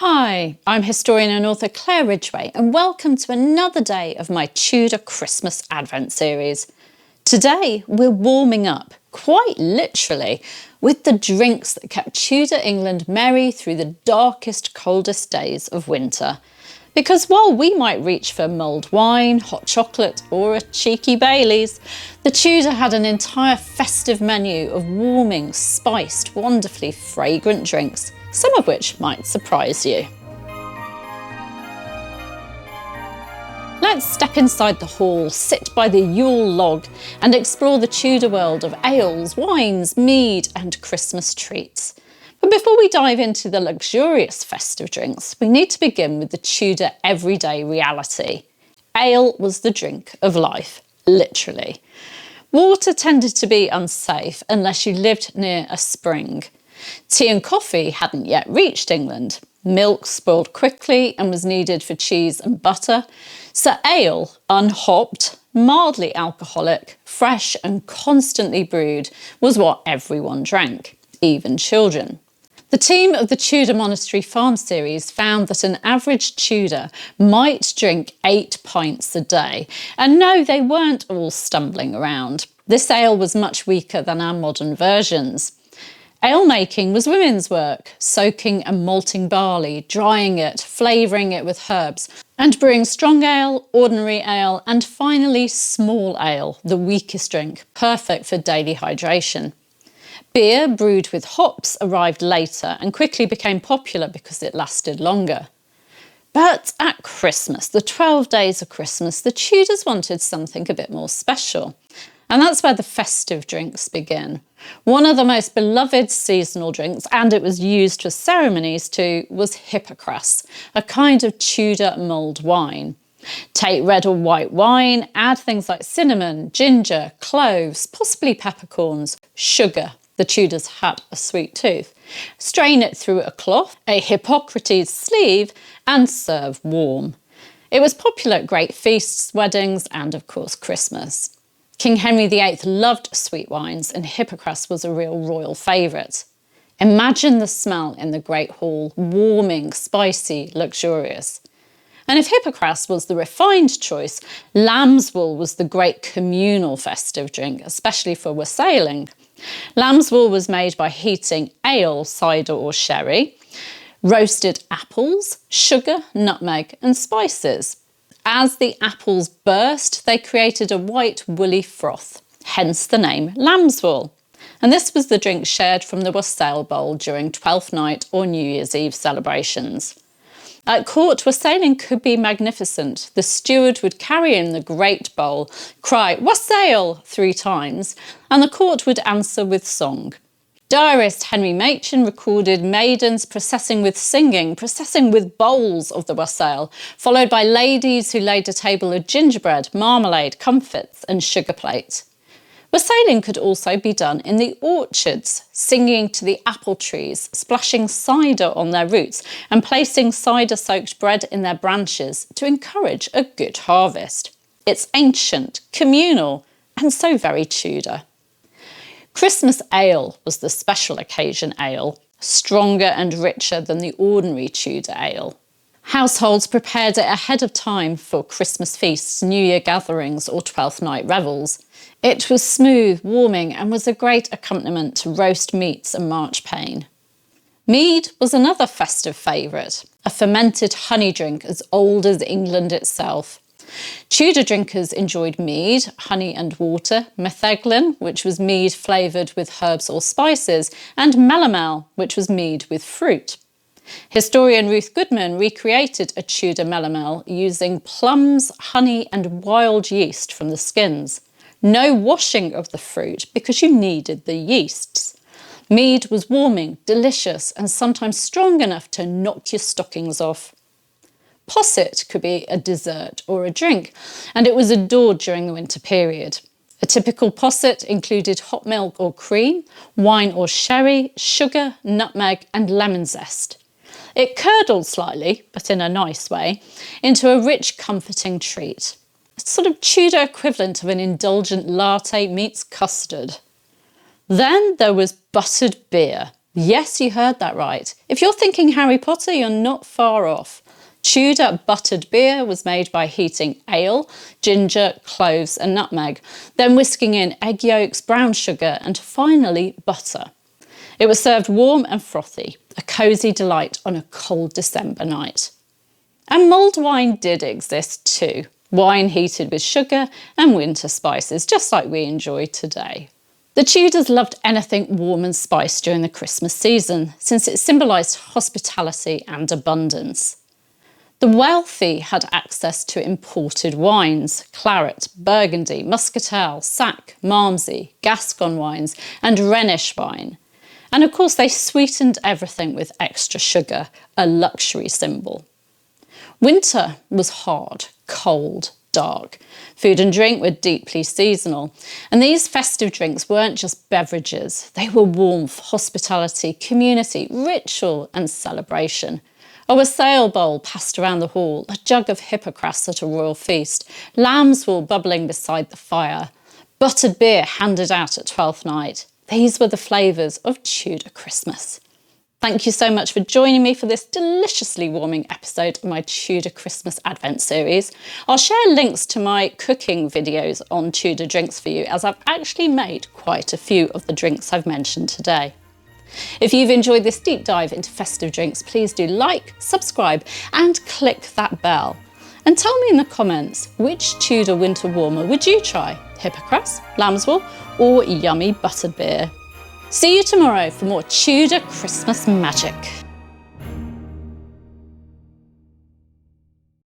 Hi, I'm historian and author Claire Ridgway and welcome to another day of my Tudor Christmas Advent series. Today we're warming up, quite literally, with the drinks that kept Tudor England merry through the darkest, coldest days of winter. Because while we might reach for mulled wine, hot chocolate or a cheeky Baileys, the Tudor had an entire festive menu of warming, spiced, wonderfully fragrant drinks, some of which might surprise you. Let's step inside the hall, sit by the Yule log and explore the Tudor world of ales, wines, mead and Christmas treats. But before we dive into the luxurious festive drinks, we need to begin with the Tudor everyday reality. Ale was the drink of life, literally. Water tended to be unsafe unless you lived near a spring. Tea and coffee hadn't yet reached England. Milk spoiled quickly and was needed for cheese and butter. So ale, unhopped, mildly alcoholic, fresh and constantly brewed, was what everyone drank, even children. The team of the Tudor Monastery Farm series found that an average Tudor might drink 8 pints a day. And no, they weren't all stumbling around. This ale was much weaker than our modern versions. Ale making was women's work, soaking and malting barley, drying it, flavouring it with herbs, and brewing strong ale, ordinary ale, and finally small ale, the weakest drink, perfect for daily hydration. Beer brewed with hops arrived later and quickly became popular because it lasted longer. But at Christmas, the 12 days of Christmas, the Tudors wanted something a bit more special. And that's where the festive drinks begin. One of the most beloved seasonal drinks, and it was used for ceremonies too, was Hippocras, a kind of Tudor mulled wine. Take red or white wine, add things like cinnamon, ginger, cloves, possibly peppercorns, sugar. The Tudors had a sweet tooth. Strain it through a cloth, a Hippocrates sleeve, and serve warm. It was popular at great feasts, weddings, and of course Christmas. King Henry VIII loved sweet wines and Hippocras was a real royal favourite. Imagine the smell in the Great Hall, warming, spicy, luxurious. And if Hippocras was the refined choice, Lambswool was the great communal festive drink, especially for wassailing. Lambswool was made by heating ale, cider or sherry, roasted apples, sugar, nutmeg and spices. As the apples burst, they created a white woolly froth, hence the name Lambswool. And this was the drink shared from the wassail bowl during Twelfth Night or New Year's Eve celebrations. At court, wassailing could be magnificent. The steward would carry in the great bowl, cry "wassail" 3 times, and the court would answer with song. Diarist Henry VIII recorded maidens processing with bowls of the wassail, followed by ladies who laid a table of gingerbread, marmalade, comfits and sugar plate. Wassailing could also be done in the orchards, singing to the apple trees, splashing cider on their roots and placing cider-soaked bread in their branches to encourage a good harvest. It's ancient, communal and so very Tudor. Christmas ale was the special occasion ale, stronger and richer than the ordinary Tudor ale. Households prepared it ahead of time for Christmas feasts, New Year gatherings or Twelfth Night revels. It was smooth, warming and was a great accompaniment to roast meats and marchpane. Mead was another festive favourite, a fermented honey drink as old as England itself. Tudor drinkers enjoyed mead, honey and water, metheglin, which was mead flavoured with herbs or spices, and melomel, which was mead with fruit. Historian Ruth Goodman recreated a Tudor melomel using plums, honey and wild yeast from the skins. No washing of the fruit because you needed the yeasts. Mead was warming, delicious and sometimes strong enough to knock your stockings off. Posset could be a dessert or a drink, and it was adored during the winter period. A typical posset included hot milk or cream, wine or sherry, sugar, nutmeg and lemon zest. It curdled slightly, but in a nice way, into a rich, comforting treat. A sort of Tudor equivalent of an indulgent latte meets custard. Then there was buttered beer, Yes, you heard that right. If you're thinking Harry Potter, you're not far off. Tudor buttered beer was made by heating ale, ginger, cloves and nutmeg, then whisking in egg yolks, brown sugar and finally butter. It was served warm and frothy, a cosy delight on a cold December night. And mulled wine did exist too, wine heated with sugar and winter spices, just like we enjoy today. The Tudors loved anything warm and spiced during the Christmas season, since it symbolised hospitality and abundance. The wealthy had access to imported wines, claret, burgundy, muscatel, sack, malmsey, Gascon wines and Rhenish wine. And of course they sweetened everything with extra sugar, a luxury symbol. Winter was hard, cold, dark. Food and drink were deeply seasonal. And these festive drinks weren't just beverages, they were warmth, hospitality, community, ritual and celebration. A wassail bowl passed around the hall, a jug of Hippocras at a royal feast, Lambswool bubbling beside the fire, buttered beer handed out at Twelfth Night. These were the flavours of Tudor Christmas. Thank you so much for joining me for this deliciously warming episode of my Tudor Christmas Advent series. I'll share links to my cooking videos on Tudor drinks for you, as I've actually made quite a few of the drinks I've mentioned today. If you've enjoyed this deep dive into festive drinks, please do like, subscribe and click that bell. And tell me in the comments, which Tudor winter warmer would you try? Hippocras, Lambswool or yummy buttered beer? See you tomorrow for more Tudor Christmas magic.